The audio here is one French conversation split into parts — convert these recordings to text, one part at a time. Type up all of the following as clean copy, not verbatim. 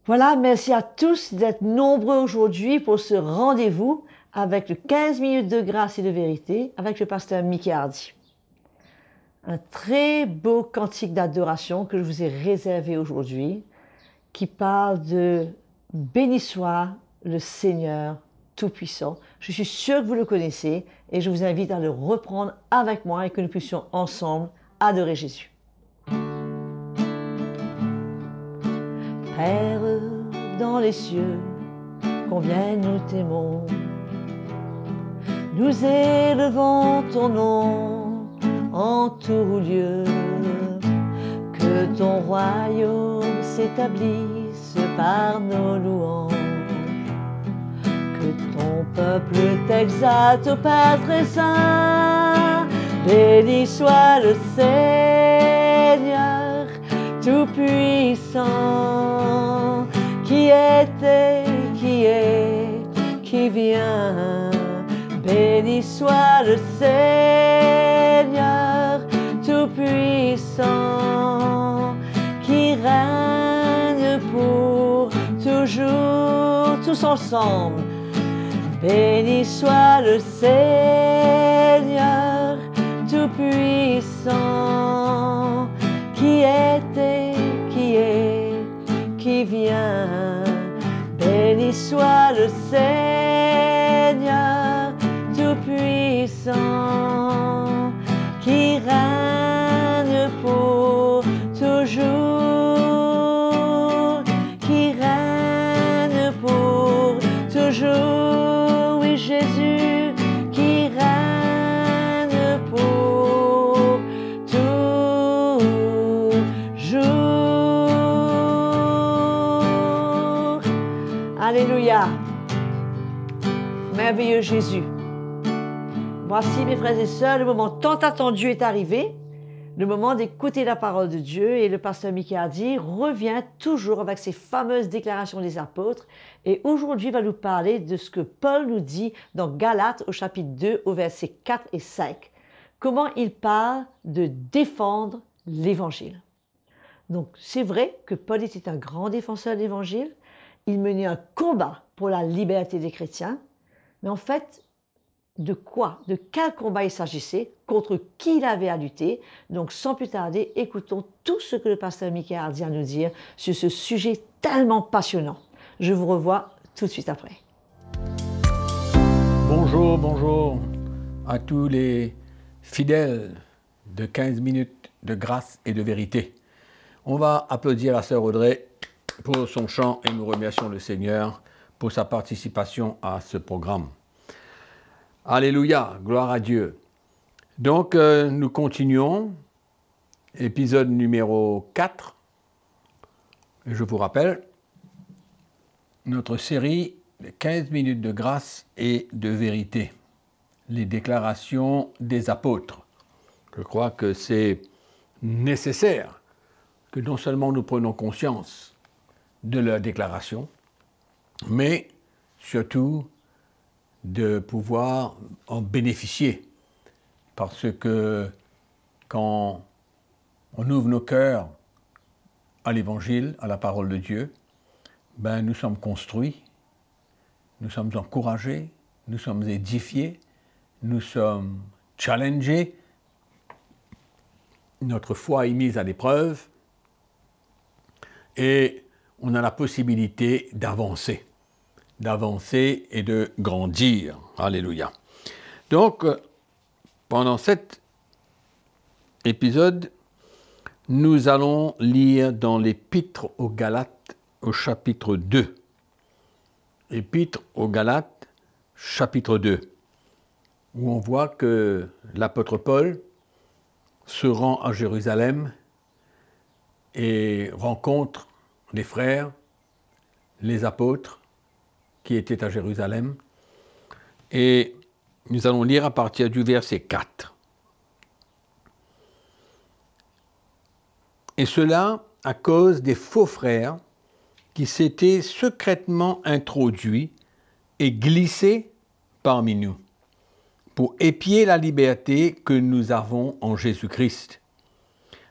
Voilà, merci à tous d'être nombreux aujourd'hui pour ce rendez-vous avec le 15 minutes de grâce et de vérité avec le pasteur Mickey Hardy. Un très beau cantique d'adoration que je vous ai réservé aujourd'hui qui parle de « Béni soit le Seigneur Tout-Puissant ». Je suis sûre que vous le connaissez et je vous invite à le reprendre avec moi et que nous puissions ensemble adorer Jésus. Père dans les cieux, combien nous t'aimons. Nous élevons ton nom en tout lieu. Que ton royaume s'établisse par nos louanges. Que ton peuple t'exalte, ô Père très saint. Béni soit le Seigneur Tout-Puissant, qui était, qui est, qui vient. Béni soit le Seigneur Tout-Puissant, qui règne pour toujours, tous ensemble. Béni soit le Seigneur Tout-Puissant, qui était, qui est, qui vient. Béni soit le Seigneur Tout-Puissant, qui règne pour toujours, qui règne pour toujours. Oui, Jésus, qui règne pour toujours. Alléluia. Merveilleux Jésus. Voici, mes frères et sœurs, le moment tant attendu est arrivé, le moment d'écouter la parole de Dieu, et le pasteur Mickey Hardy revient toujours avec ses fameuses déclarations des apôtres, et aujourd'hui il va nous parler de ce que Paul nous dit dans Galates au chapitre 2 au verset 4 et 5, comment il parle de défendre l'évangile. Donc c'est vrai que Paul était un grand défenseur de l'évangile, il menait un combat pour la liberté des chrétiens, mais en fait, de quoi, de quel combat il s'agissait, contre qui il avait à lutter. Donc sans plus tarder, écoutons tout ce que le pasteur Mickey Hardy a à nous dire sur ce sujet tellement passionnant. Je vous revois tout de suite après. Bonjour, bonjour à tous les fidèles de 15 minutes de grâce et de vérité. On va applaudir la sœur Audrey pour son chant et nous remercions le Seigneur pour sa participation à ce programme. Alléluia, gloire à Dieu. Donc, nous continuons, épisode numéro 4. Et je vous rappelle, notre série de 15 minutes de grâce et de vérité, les déclarations des apôtres. Je crois que c'est nécessaire que non seulement nous prenions conscience de leurs déclarations, mais surtout de pouvoir en bénéficier. Parce que quand on ouvre nos cœurs à l'Évangile, à la parole de Dieu, ben nous sommes construits, nous sommes encouragés, nous sommes édifiés, nous sommes challengés, notre foi est mise à l'épreuve et on a la possibilité d'avancer et de grandir. Alléluia. Donc, pendant cet épisode, nous allons lire dans l'Épître aux Galates au chapitre 2. Épître aux Galates, chapitre 2, où on voit que l'apôtre Paul se rend à Jérusalem et rencontre les frères, les apôtres, qui était à Jérusalem. Et nous allons lire à partir du verset 4. Et cela à cause des faux frères qui s'étaient secrètement introduits et glissés parmi nous, pour épier la liberté que nous avons en Jésus-Christ,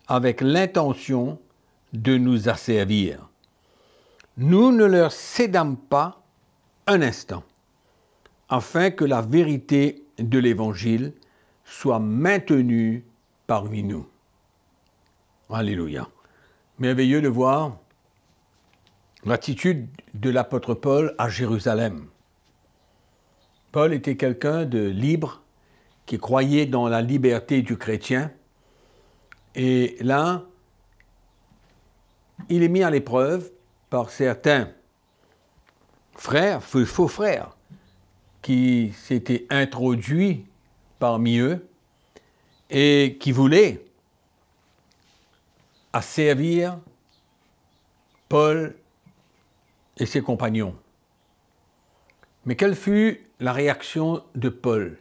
avec l'intention de nous asservir. nous ne leur cédâmes pas un instant, afin que la vérité de l'Évangile soit maintenue parmi nous. Alléluia. Merveilleux de voir l'attitude de l'apôtre Paul à Jérusalem. Paul était quelqu'un de libre, qui croyait dans la liberté du chrétien. Et là, il est mis à l'épreuve par certains frères, faux frères, qui s'étaient introduits parmi eux et qui voulaient asservir Paul et ses compagnons. Mais quelle fut la réaction de Paul?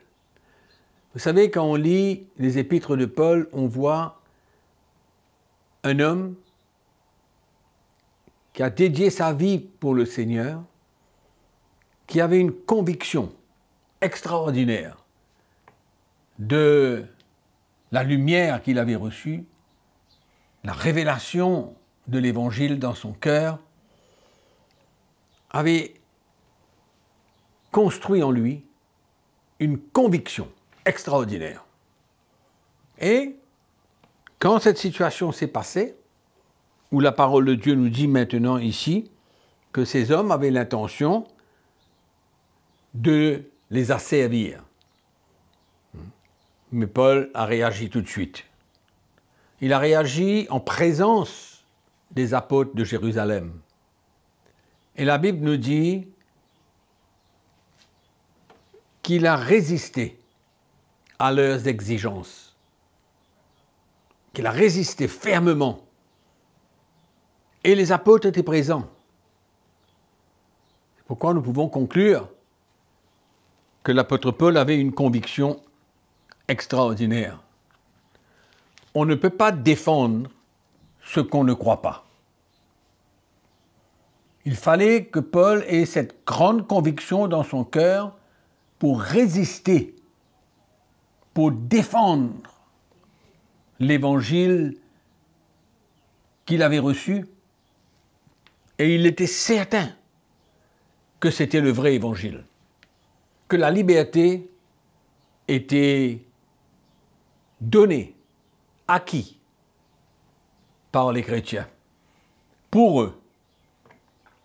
Vous savez, quand on lit les épîtres de Paul, on voit un homme qui a dédié sa vie pour le Seigneur, qui avait une conviction extraordinaire de la lumière qu'il avait reçue, la révélation de l'Évangile dans son cœur, avait construit en lui une conviction extraordinaire. Et quand cette situation s'est passée, où la parole de Dieu nous dit maintenant ici que ces hommes avaient l'intention de les asservir. Mais Paul a réagi tout de suite. Il a réagi en présence des apôtres de Jérusalem. Et la Bible nous dit qu'il a résisté à leurs exigences, qu'il a résisté fermement. Et les apôtres étaient présents. C'est pourquoi nous pouvons conclure que l'apôtre Paul avait une conviction extraordinaire. On ne peut pas défendre ce qu'on ne croit pas. Il fallait que Paul ait cette grande conviction dans son cœur pour résister, pour défendre l'évangile qu'il avait reçu. Et il était certain que c'était le vrai évangile, que la liberté était donnée, acquise par les chrétiens, pour eux,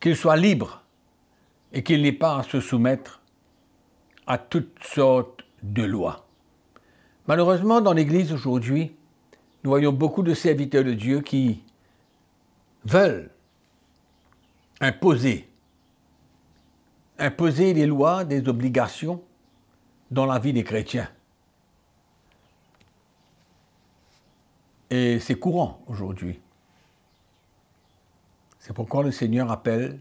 qu'ils soient libres et qu'ils n'aient pas à se soumettre à toutes sortes de lois. Malheureusement, dans l'Église aujourd'hui, nous voyons beaucoup de serviteurs de Dieu qui veulent imposer des lois, des obligations dans la vie des chrétiens. Et c'est courant aujourd'hui. C'est pourquoi le Seigneur appelle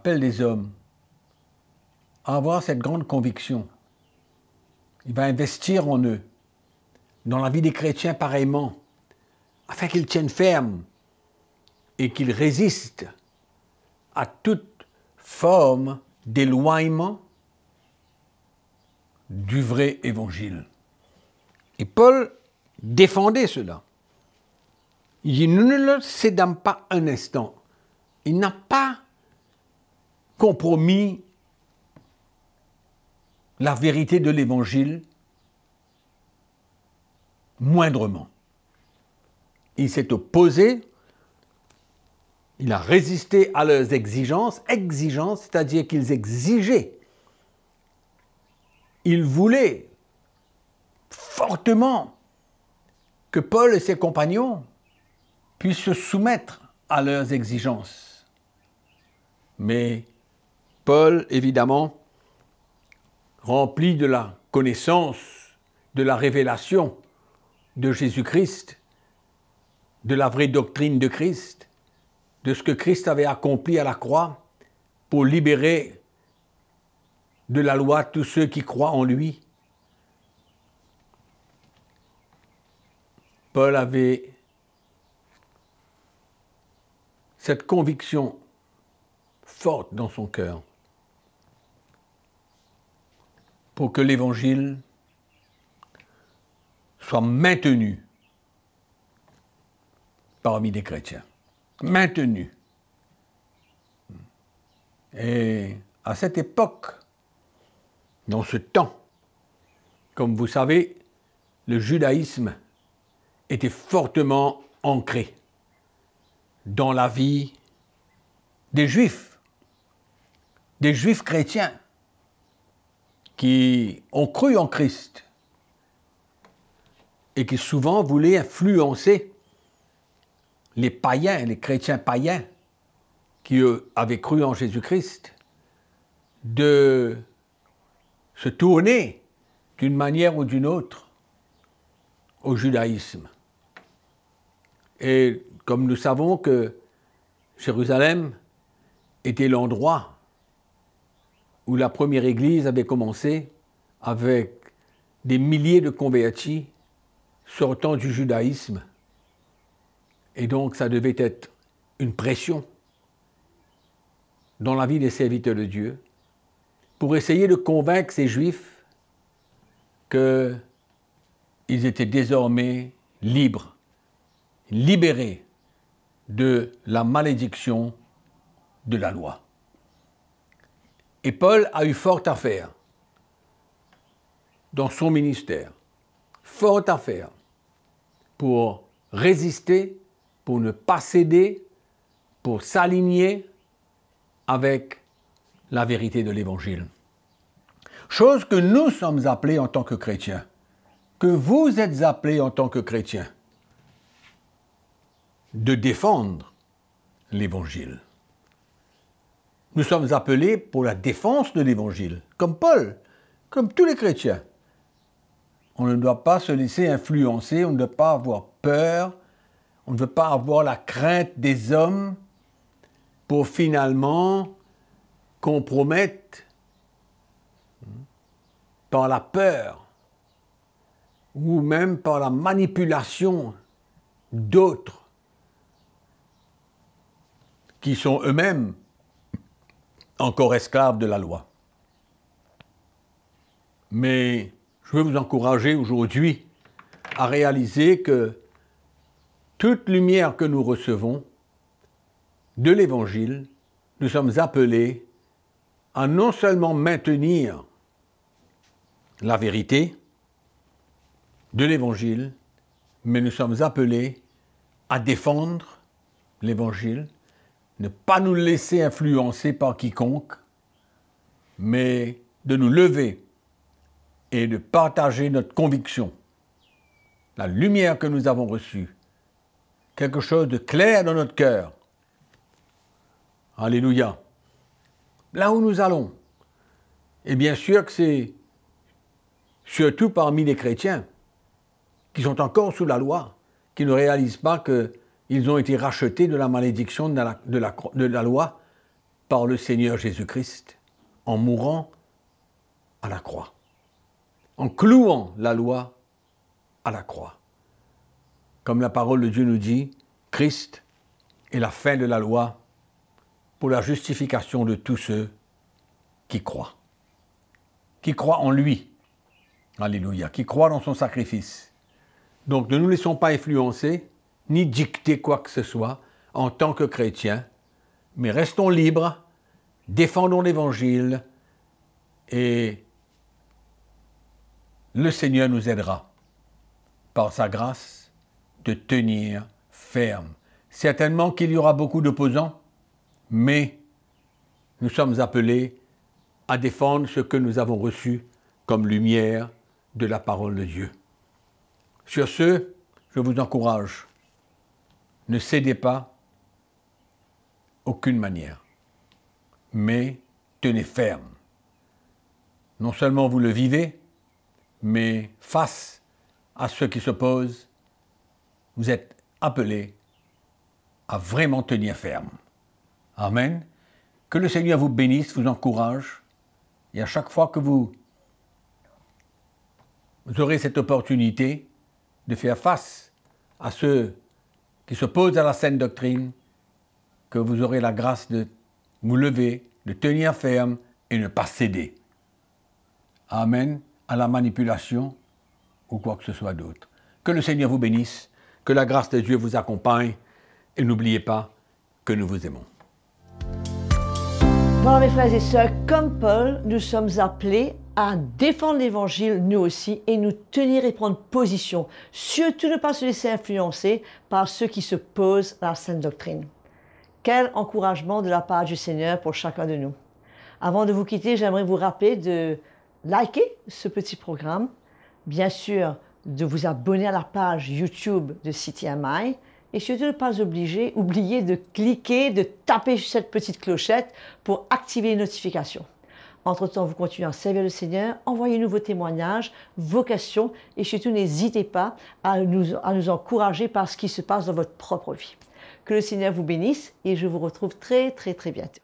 les hommes à avoir cette grande conviction. Il va investir en eux, dans la vie des chrétiens pareillement, afin qu'ils tiennent ferme et qu'ils résistent à toute forme d'éloignement du vrai évangile. Et Paul défendait cela. Il dit, nous ne le cédâmes pas un instant. Il n'a pas compromis la vérité de l'évangile moindrement. Il s'est opposé, il a résisté à leurs exigences, c'est-à-dire qu'ils exigeaient. Ils voulaient fortement que Paul et ses compagnons puissent se soumettre à leurs exigences. Mais Paul, évidemment, rempli de la connaissance, de la révélation de Jésus-Christ, de la vraie doctrine de Christ, de ce que Christ avait accompli à la croix pour libérer de la loi tous ceux qui croient en lui. Paul avait cette conviction forte dans son cœur pour que l'Évangile soit maintenu parmi les chrétiens. Maintenu. Et à cette époque, dans ce temps, comme vous savez, le judaïsme était fortement ancré dans la vie des Juifs chrétiens qui ont cru en Christ et qui souvent voulaient influencer les païens, les chrétiens païens qui eux avaient cru en Jésus-Christ, de se tourner d'une manière ou d'une autre au judaïsme. Et comme nous savons que Jérusalem était l'endroit où la première église avait commencé avec des milliers de convertis sortant du judaïsme. Et donc ça devait être une pression dans la vie des serviteurs de Dieu pour essayer de convaincre ces Juifs qu'ils étaient désormais libres, libérés de la malédiction de la loi. Et Paul a eu fort à faire dans son ministère, fort à faire pour résister, pour ne pas céder, pour s'aligner avec la vérité de l'Évangile. Chose que nous sommes appelés en tant que chrétiens, que vous êtes appelés en tant que chrétiens, de défendre l'Évangile. Nous sommes appelés pour la défense de l'Évangile, comme Paul, comme tous les chrétiens. On ne doit pas se laisser influencer, on ne doit pas avoir peur, on ne veut pas avoir la crainte des hommes pour finalement compromettre par la peur ou même par la manipulation d'autres qui sont eux-mêmes encore esclaves de la loi. Mais je veux vous encourager aujourd'hui à réaliser que toute lumière que nous recevons de l'Évangile, nous sommes appelés à non seulement maintenir la vérité de l'Évangile, mais nous sommes appelés à défendre l'Évangile, ne pas nous laisser influencer par quiconque, mais de nous lever et de partager notre conviction, la lumière que nous avons reçue, quelque chose de clair dans notre cœur. Alléluia. Là où nous allons. Et bien sûr que c'est surtout parmi les chrétiens qui sont encore sous la loi, qui ne réalisent pas qu'ils ont été rachetés de la malédiction de la loi par le Seigneur Jésus-Christ, en mourant à la croix, en clouant la loi à la croix. Comme la parole de Dieu nous dit, Christ est la fin de la loi pour la justification de tous ceux qui croient en lui. Alléluia, qui croient dans son sacrifice. Donc ne nous laissons pas influencer, ni dicter quoi que ce soit en tant que chrétiens, mais restons libres, défendons l'Évangile et le Seigneur nous aidera, par sa grâce, de tenir ferme. Certainement qu'il y aura beaucoup d'opposants, mais nous sommes appelés à défendre ce que nous avons reçu comme lumière de la parole de Dieu. Sur ce, je vous encourage, ne cédez pas aucune manière, mais tenez ferme. Non seulement vous le vivez, mais face à ceux qui s'opposent, vous êtes appelés à vraiment tenir ferme. Amen. Que le Seigneur vous bénisse, vous encourage, et à chaque fois que vous aurez cette opportunité de faire face à ceux qui s'opposent à la saine doctrine, que vous aurez la grâce de vous lever, de tenir ferme et ne pas céder. Amen. À la manipulation ou quoi que ce soit d'autre. Que le Seigneur vous bénisse, que la grâce de Dieu vous accompagne et n'oubliez pas que nous vous aimons. Voilà mes frères et sœurs, comme Paul, nous sommes appelés à défendre l'Évangile nous aussi et nous tenir et prendre position. Surtout ne pas se laisser influencer par ceux qui se posent à la sainte doctrine. Quel encouragement de la part du Seigneur pour chacun de nous. Avant de vous quitter, j'aimerais vous rappeler de liker ce petit programme, bien sûr de vous abonner à la page YouTube de CTMI et surtout ne pas oublier de cliquer, de taper sur cette petite clochette pour activer les notifications. Entre-temps, vous continuez à servir le Seigneur, envoyez-nous vos témoignages, vos questions et surtout n'hésitez pas à nous encourager par ce qui se passe dans votre propre vie. Que le Seigneur vous bénisse et je vous retrouve très bientôt.